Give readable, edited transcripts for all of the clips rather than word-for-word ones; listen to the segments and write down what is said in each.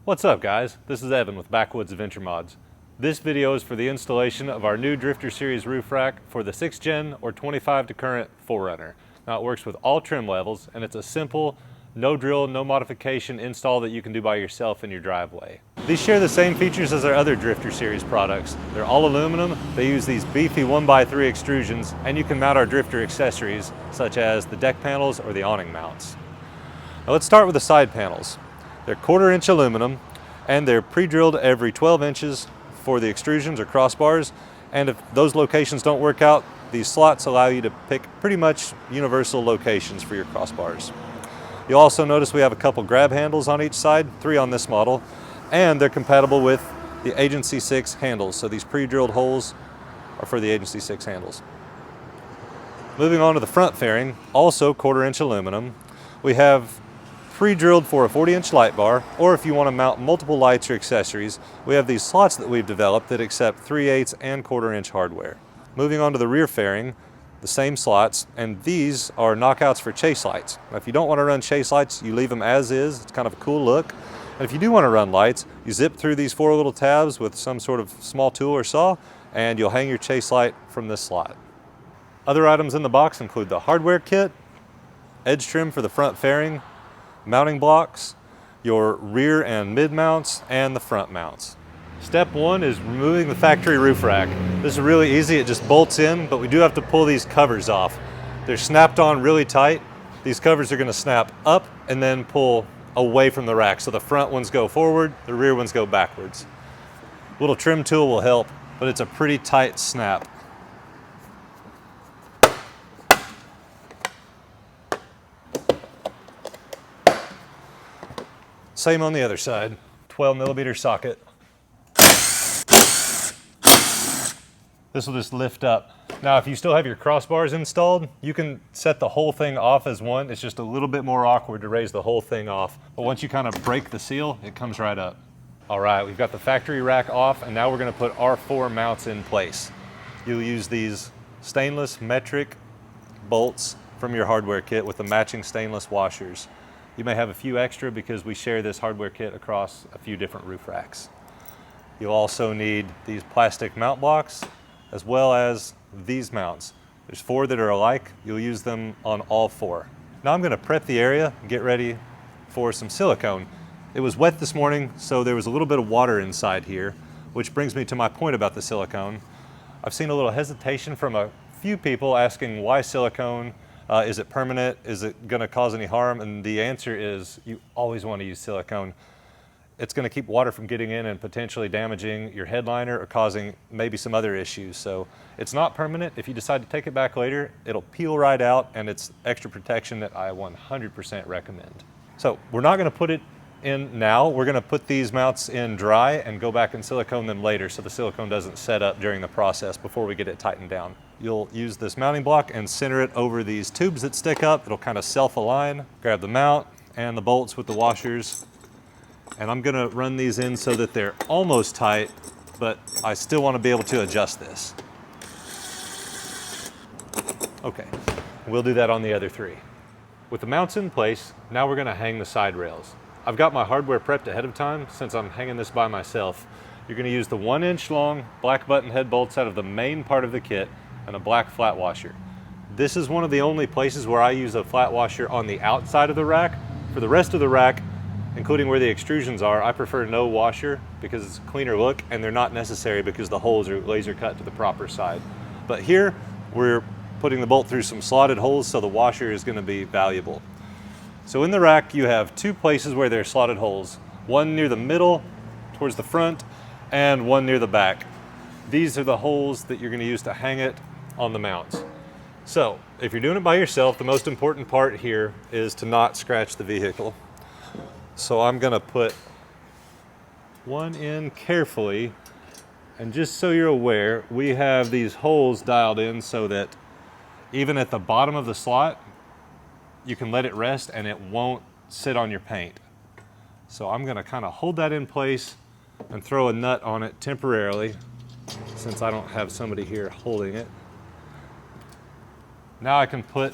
What's up guys, this is Evan with Backwoods Adventure Mods. This video is for the installation of our new DRIFTR series roof rack for the 6th gen or 25 to current 4Runner. Now it works with all trim levels and it's a simple, no drill, no modification install that you can do by yourself in your driveway. These share the same features as our other DRIFTR series products. They're all aluminum, they use these beefy 1x3 extrusions, and you can mount our DRIFTR accessories such as the deck panels or the awning mounts. Now let's start with the side panels. They're 1/4 inch aluminum and they're pre-drilled every 12 inches for the extrusions or crossbars, and if those locations don't work out, these slots allow you to pick pretty much universal locations for your crossbars. You'll also notice we have a couple grab handles on each side, 3 on this model, and they're compatible with the Agency 6 handles, so these pre-drilled holes are for the Agency 6 handles. Moving on to the front fairing, also 1/4 inch aluminum. We have pre-drilled for a 40-inch light bar, or if you want to mount multiple lights or accessories, we have these slots that we've developed that accept 3/8 and 1/4 inch hardware. Moving on to the rear fairing, the same slots, and these are knockouts for chase lights. Now, if you don't want to run chase lights, you leave them as is. It's kind of a cool look. And if you do want to run lights, you zip through these 4 little tabs with some sort of small tool or saw, and you'll hang your chase light from this slot. Other items in the box include the hardware kit, edge trim for the front fairing, mounting blocks, your rear and mid mounts, and the front mounts. Step 1 is removing the factory roof rack. This is really easy, it just bolts in, but we do have to pull these covers off. They're snapped on really tight. These covers are gonna snap up and then pull away from the rack. So the front ones go forward, the rear ones go backwards. A little trim tool will help, but it's a pretty tight snap. Same on the other side, 12mm socket. This will just lift up. Now, if you still have your crossbars installed, you can set the whole thing off as one. It's just a little bit more awkward to raise the whole thing off. But once you kind of break the seal, it comes right up. All right, we've got the factory rack off, and now we're gonna put our 4 mounts in place. You'll use these stainless metric bolts from your hardware kit with the matching stainless washers. You may have a few extra because we share this hardware kit across a few different roof racks. You'll also need these plastic mount blocks as well as these mounts. There's 4 that are alike. You'll use them on all 4. Now I'm going to prep the area and get ready for some silicone. It was wet this morning, so there was a little bit of water inside here, which brings me to my point about the silicone. I've seen a little hesitation from a few people asking why silicone. Is it permanent? Is it going to cause any harm? And the answer is you always want to use silicone. It's going to keep water from getting in and potentially damaging your headliner or causing maybe some other issues. So it's not permanent. If you decide to take it back later, it'll peel right out, and it's extra protection that I 100% recommend. So we're not going to put it in now. We're going to put these mounts in dry and go back and silicone them later so the silicone doesn't set up during the process before we get it tightened down. You'll use this mounting block and center it over these tubes that stick up. It'll kind of self-align. Grab the mount and the bolts with the washers. And I'm going to run these in so that they're almost tight, but I still want to be able to adjust this. Okay, we'll do that on the other 3. With the mounts in place, now we're going to hang the side rails. I've got my hardware prepped ahead of time since I'm hanging this by myself. You're going to use the 1-inch long black button head bolts out of the main part of the kit and a black flat washer. This is one of the only places where I use a flat washer on the outside of the rack. For the rest of the rack, including where the extrusions are, I prefer no washer because it's a cleaner look, and they're not necessary because the holes are laser cut to the proper side. But here, we're putting the bolt through some slotted holes, so the washer is going to be valuable. So in the rack, you have 2 places where there are slotted holes. One near the middle, towards the front, and one near the back. These are the holes that you're going to use to hang it on the mounts. So if you're doing it by yourself, the most important part here is to not scratch the vehicle. So I'm going to put one in carefully, and just so you're aware, we have these holes dialed in so that even at the bottom of the slot, you can let it rest and it won't sit on your paint. So I'm going to kind of hold that in place and throw a nut on it temporarily, since I don't have somebody here holding it. Now I can put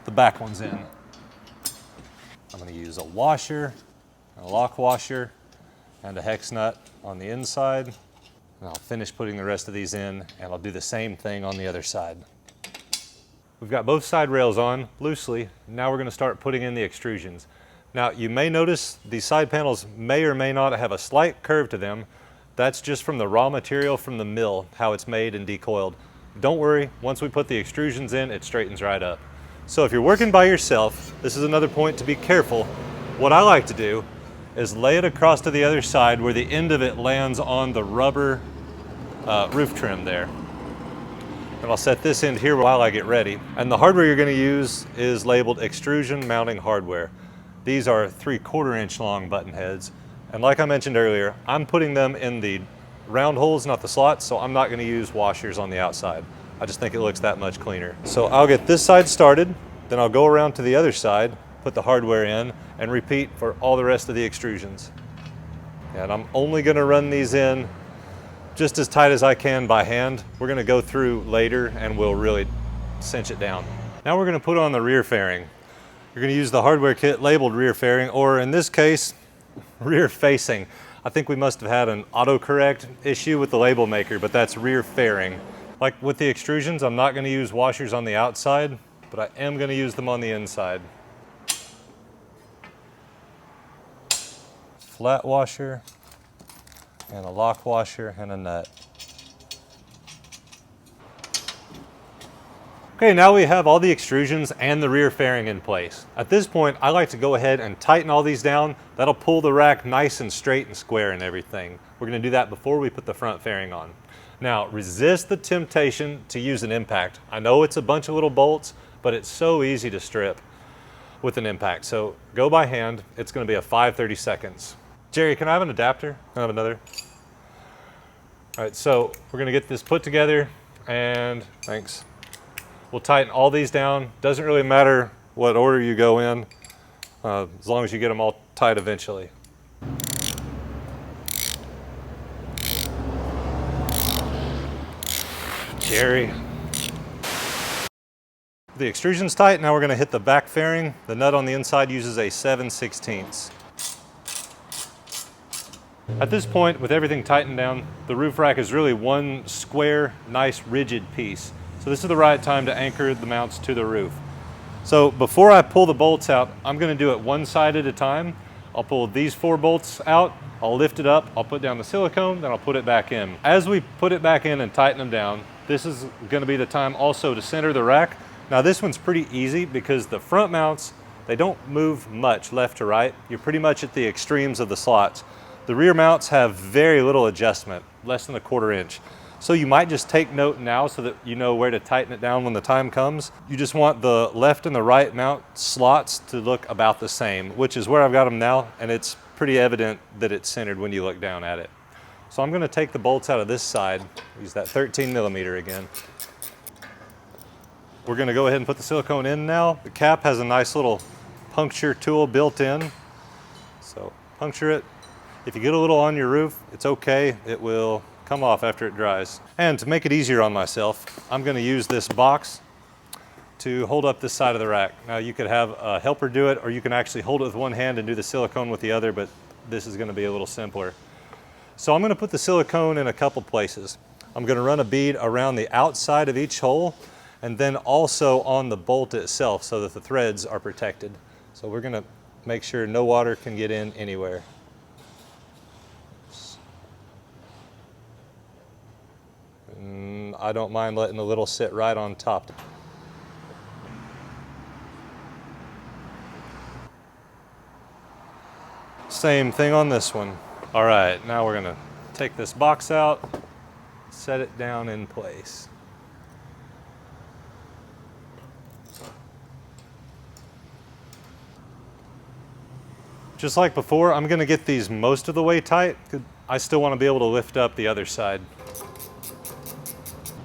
the back ones in. I'm going to use a washer, a lock washer, and a hex nut on the inside. And I'll finish putting the rest of these in, and I'll do the same thing on the other side. We've got both side rails on loosely. Now we're going to start putting in the extrusions. Now you may notice these side panels may or may not have a slight curve to them. That's just from the raw material from the mill, how it's made and decoiled. Don't worry, once we put the extrusions in, it straightens right up. So if you're working by yourself, this is another point to be careful. What I like to do is lay it across to the other side where the end of it lands on the rubber roof trim there. And I'll set this end here while I get ready. And the hardware you're going to use is labeled extrusion mounting hardware. These are 3/4 inch long button heads. And like I mentioned earlier, I'm putting them in the round holes, not the slots, so I'm not going to use washers on the outside. I just think it looks that much cleaner. So I'll get this side started, then I'll go around to the other side, put the hardware in, and repeat for all the rest of the extrusions. And I'm only going to run these in just as tight as I can by hand. We're going to go through later and we'll really cinch it down. Now we're going to put on the rear fairing. You're going to use the hardware kit labeled rear fairing, or in this case, rear facing. I think we must have had an autocorrect issue with the label maker, but that's rear fairing. Like with the extrusions, I'm not going to use washers on the outside, but I am going to use them on the inside. Flat washer, and a lock washer, and a nut. Okay, now we have all the extrusions and the rear fairing in place. At this point, I like to go ahead and tighten all these down. That'll pull the rack nice and straight and square and everything. We're going to do that before we put the front fairing on. Now, resist the temptation to use an impact. I know it's a bunch of little bolts, but it's so easy to strip with an impact. So go by hand. It's going to be a 5/32. Jerry, can I have an adapter? Can I have another? All right, so we're going to get this put together, and thanks. We'll tighten all these down. Doesn't really matter what order you go in, as long as you get them all tight eventually. Jerry. The extrusion's tight. Now we're going to hit the back fairing. The nut on the inside uses a 7/16. At this point, with everything tightened down, the roof rack is really one square, nice, rigid piece. So this is the right time to anchor the mounts to the roof. So before I pull the bolts out, I'm going to do it one side at a time. I'll pull these 4 bolts out, I'll lift it up, I'll put down the silicone, then I'll put it back in. As we put it back in and tighten them down, this is going to be the time also to center the rack. Now this one's pretty easy because the front mounts, they don't move much left to right. You're pretty much at the extremes of the slots. The rear mounts have very little adjustment, less than 1/4 inch. So you might just take note now so that you know where to tighten it down when the time comes. You just want the left and the right mount slots to look about the same, which is where I've got them now, and it's pretty evident that it's centered when you look down at it. So I'm going to take the bolts out of this side, use that 13mm again. We're going to go ahead and put the silicone in now. The cap has a nice little puncture tool built in. So puncture it. If you get a little on your roof, it's okay. It will come off after it dries. And to make it easier on myself, I'm going to use this box to hold up this side of the rack. Now you could have a helper do it, or you can actually hold it with one hand and do the silicone with the other, but this is going to be a little simpler. So I'm going to put the silicone in a couple places. I'm going to run a bead around the outside of each hole, and then also on the bolt itself so that the threads are protected. So we're going to make sure no water can get in anywhere. I don't mind letting the little sit right on top. Same thing on this one. All right, now we're gonna take this box out, set it down in place. Just like before, I'm gonna get these most of the way tight. I still wanna be able to lift up the other side.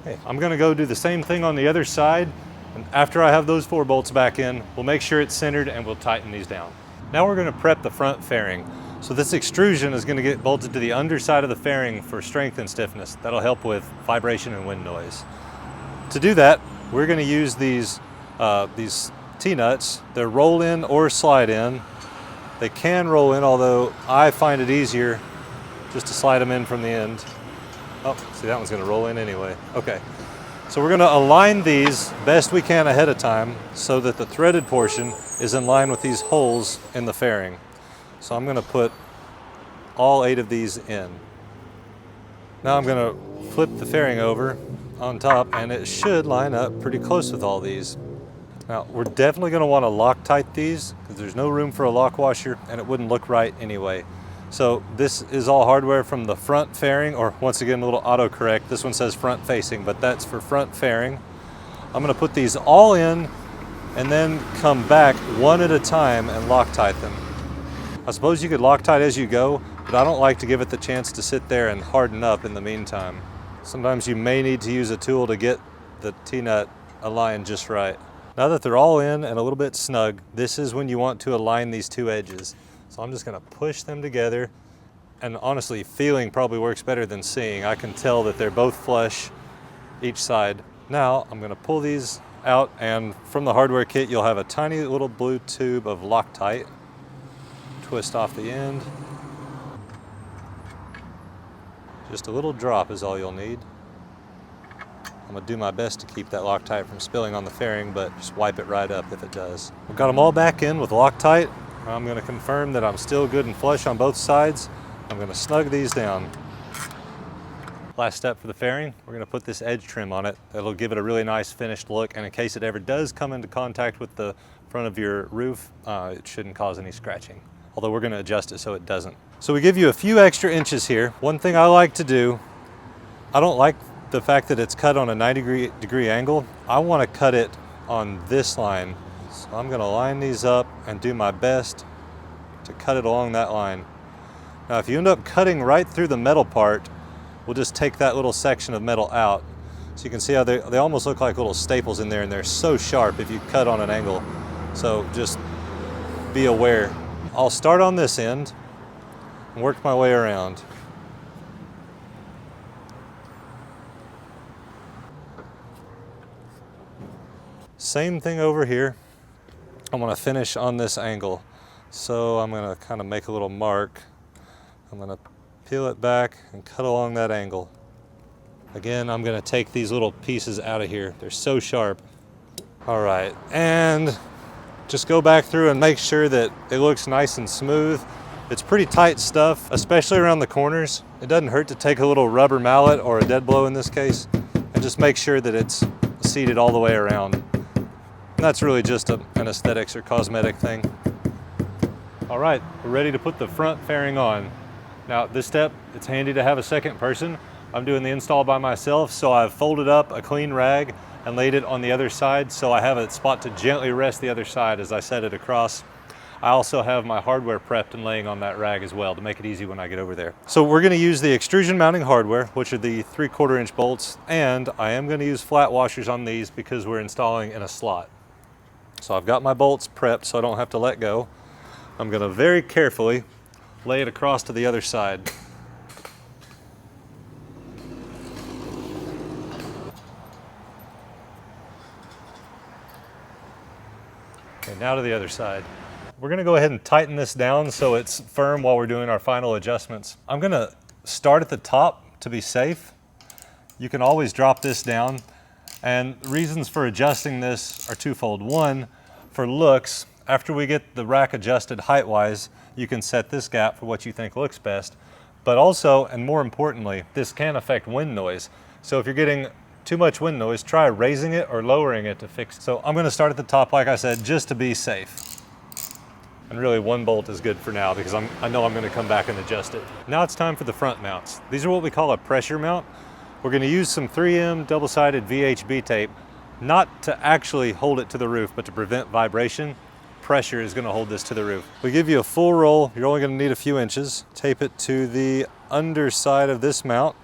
Okay, I'm gonna go do the same thing on the other side, and after I have those 4 bolts back in, we'll make sure it's centered and we'll tighten these down. Now we're gonna prep the front fairing. So this extrusion is gonna get bolted to the underside of the fairing for strength and stiffness. That'll help with vibration and wind noise. To do that, we're gonna use these T-nuts. They're roll in or slide in. They can roll in, although I find it easier just to slide them in from the end. Oh, see, that one's gonna roll in anyway. Okay, so we're gonna align these best we can ahead of time so that the threaded portion is in line with these holes in the fairing. So I'm gonna put all 8 of these in. Now I'm gonna flip the fairing over on top, and it should line up pretty close with all these. Now, we're definitely gonna wanna Loctite these because there's no room for a lock washer and it wouldn't look right anyway. So this is all hardware from the front fairing, or once again, a little autocorrect. This one says front facing, but that's for front fairing. I'm gonna put these all in and then come back one at a time and Loctite them. I suppose you could Loctite as you go, but I don't like to give it the chance to sit there and harden up in the meantime. Sometimes you may need to use a tool to get the T-nut aligned just right. Now that they're all in and a little bit snug, this is when you want to align these 2 edges. So I'm just gonna push them together, and honestly, feeling probably works better than seeing. I can tell that they're both flush each side. Now I'm gonna pull these out, and from the hardware kit, you'll have a tiny little blue tube of Loctite. Twist off the end. Just a little drop is all you'll need. I'm gonna do my best to keep that Loctite from spilling on the fairing, but just wipe it right up if it does. We've got them all back in with Loctite. I'm gonna confirm that I'm still good and flush on both sides. I'm gonna snug these down. Last step for the fairing, we're gonna put this edge trim on it. That'll give it a really nice finished look, and in case it ever does come into contact with the front of your roof, it shouldn't cause any scratching. Although we're gonna adjust it so it doesn't. So we give you a few extra inches here. One thing I like to do, I don't like the fact that it's cut on a 90-degree angle. I wanna cut it on this line. So I'm gonna line these up and do my best to cut it along that line. Now if you end up cutting right through the metal part, we'll just take that little section of metal out. So you can see how they almost look like little staples in there, and they're so sharp if you cut on an angle. So just be aware. I'll start on this end and work my way around. Same thing over here. I'm gonna finish on this angle. So I'm gonna kind of make a little mark. I'm gonna peel it back and cut along that angle. Again, I'm gonna take these little pieces out of here. They're so sharp. All right, and just go back through and make sure that it looks nice and smooth. It's pretty tight stuff, especially around the corners. It doesn't hurt to take a little rubber mallet, or a dead blow in this case, and just make sure that it's seated all the way around. And that's really just an aesthetics or cosmetic thing. All right, we're ready to put the front fairing on. Now this step, it's handy to have a second person. I'm doing the install by myself, so I've folded up a clean rag and laid it on the other side, so I have a spot to gently rest the other side as I set it across. I also have my hardware prepped and laying on that rag as well to make it easy when I get over there. So we're gonna use the extrusion mounting hardware, which are the 3/4 inch bolts, and I am gonna use flat washers on these because we're installing in a slot. So I've got my bolts prepped so I don't have to let go. I'm gonna very carefully lay it across to the other side. Okay, now to the other side. We're gonna go ahead and tighten this down so it's firm while we're doing our final adjustments. I'm gonna start at the top to be safe. You can always drop this down, and reasons for adjusting this are twofold. One, for looks, after we get the rack adjusted height-wise, you can set this gap for what you think looks best. But also, and more importantly, this can affect wind noise. So if you're getting too much wind noise, try raising it or lowering it to fix it. So I'm gonna start at the top, like I said, just to be safe. And really one bolt is good for now because I know I'm gonna come back and adjust it. Now it's time for the front mounts. These are what we call a pressure mount. We're gonna use some 3M double-sided VHB tape, not to actually hold it to the roof, but to prevent vibration. Pressure is gonna hold this to the roof. We give you a full roll. You're only gonna need a few inches. Tape it to the underside of this mount,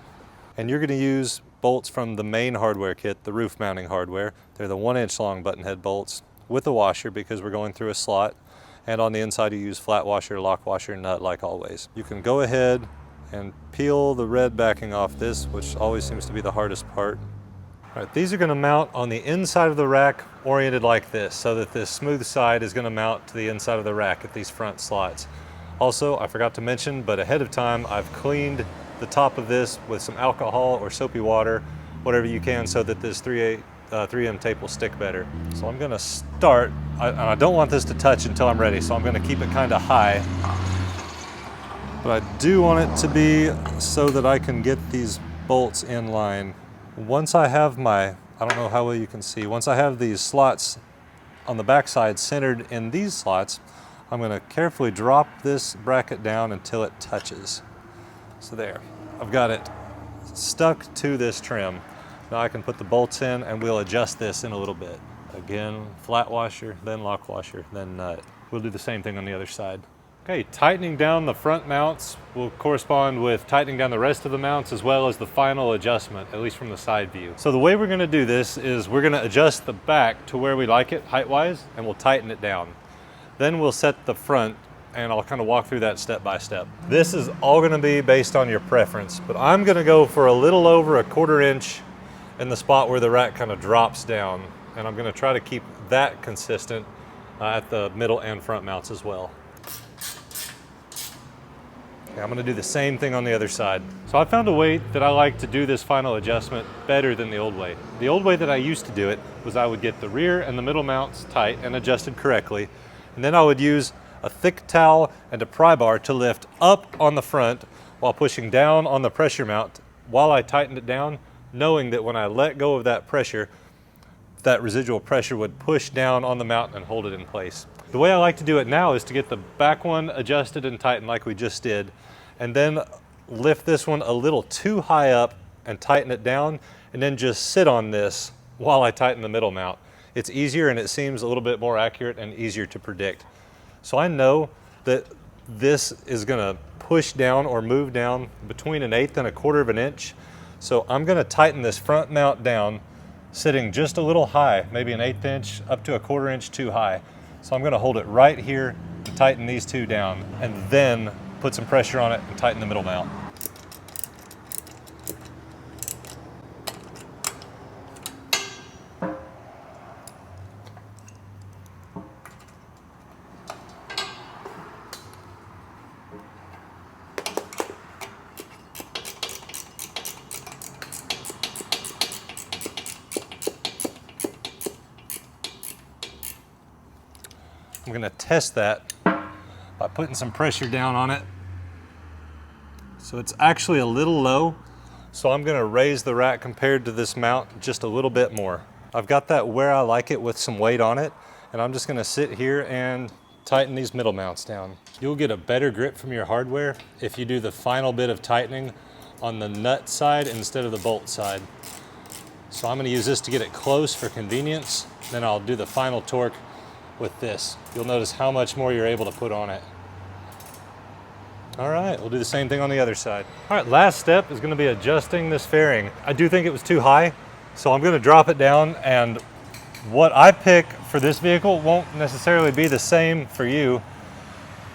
and you're gonna use bolts from the main hardware kit, the roof mounting hardware. They're the 1-inch long button head bolts with a washer because we're going through a slot. And on the inside you use flat washer, lock washer, nut like always. You can go ahead and peel the red backing off this, which always seems to be the hardest part. All right, these are gonna mount on the inside of the rack oriented like this, so that this smooth side is gonna mount to the inside of the rack at these front slots. Also, I forgot to mention, but ahead of time, I've cleaned the top of this with some alcohol or soapy water, whatever you can, so that this 3M tape will stick better. So I'm gonna start, and I don't want this to touch until I'm ready, so I'm gonna keep it kind of high. But I do want it to be so that I can get these bolts in line. Once I have my, I don't know how well you can see, once I have these slots on the back side centered in these slots, I'm going to carefully drop this bracket down until it touches. So there, I've got it stuck to this trim. Now I can put the bolts in and we'll adjust this in a little bit. Again, flat washer, then lock washer, then nut. We'll do the same thing on the other side. Okay, tightening down the front mounts will correspond with tightening down the rest of the mounts as well as the final adjustment, at least from the side view. So the way we're gonna do this is we're gonna adjust the back to where we like it height-wise, and we'll tighten it down. Then we'll set the front, and I'll kind of walk through that step by step. This is all gonna be based on your preference, but I'm gonna go for a little over 1/4 inch in the spot where the rack kind of drops down, and I'm gonna try to keep that consistent at the middle and front mounts as well. I'm gonna do the same thing on the other side. So I found a way that I like to do this final adjustment better than the old way. The old way that I used to do it was I would get the rear and the middle mounts tight and adjusted correctly, and then I would use a thick towel and a pry bar to lift up on the front while pushing down on the pressure mount while I tightened it down, knowing that when I let go of that pressure, that residual pressure would push down on the mount and hold it in place. The way I like to do it now is to get the back one adjusted and tightened like we just did, and then lift this one a little too high up and tighten it down, and then just sit on this while I tighten the middle mount. It's easier and it seems a little bit more accurate and easier to predict. So I know that this is gonna push down or move down between 1/8 and 1/4 inch. So I'm gonna tighten this front mount down, sitting just a little high, maybe 1/8 inch up to 1/4 inch too high. So I'm gonna hold it right here and tighten these two down, and then put some pressure on it and tighten the middle mount. I'm gonna test that by putting some pressure down on it. So it's actually a little low, so I'm gonna raise the rack compared to this mount just a little bit more. I've got that where I like it with some weight on it, and I'm just gonna sit here and tighten these middle mounts down. You'll get a better grip from your hardware if you do the final bit of tightening on the nut side instead of the bolt side. So I'm gonna use this to get it close for convenience, then I'll do the final torque with this. You'll notice how much more you're able to put on it. All right, we'll do the same thing on the other side. All right, last step is gonna be adjusting this fairing. I do think it was too high, so I'm gonna drop it down, and what I pick for this vehicle won't necessarily be the same for you.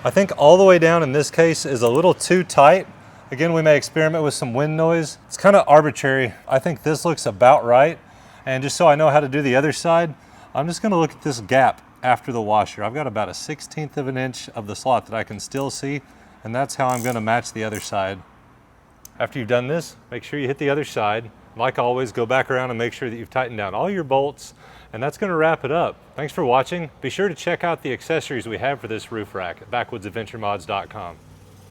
I think all the way down in this case is a little too tight. Again, we may experiment with some wind noise. It's kind of arbitrary. I think this looks about right, and just so I know how to do the other side, I'm just gonna look at this gap after the washer. I've got about a 1/16 of an inch of the slot that I can still see, and that's how I'm gonna match the other side. After you've done this, make sure you hit the other side. Like always, go back around and make sure that you've tightened down all your bolts, and that's gonna wrap it up. Thanks for watching. Be sure to check out the accessories we have for this roof rack at backwoodsadventuremods.com.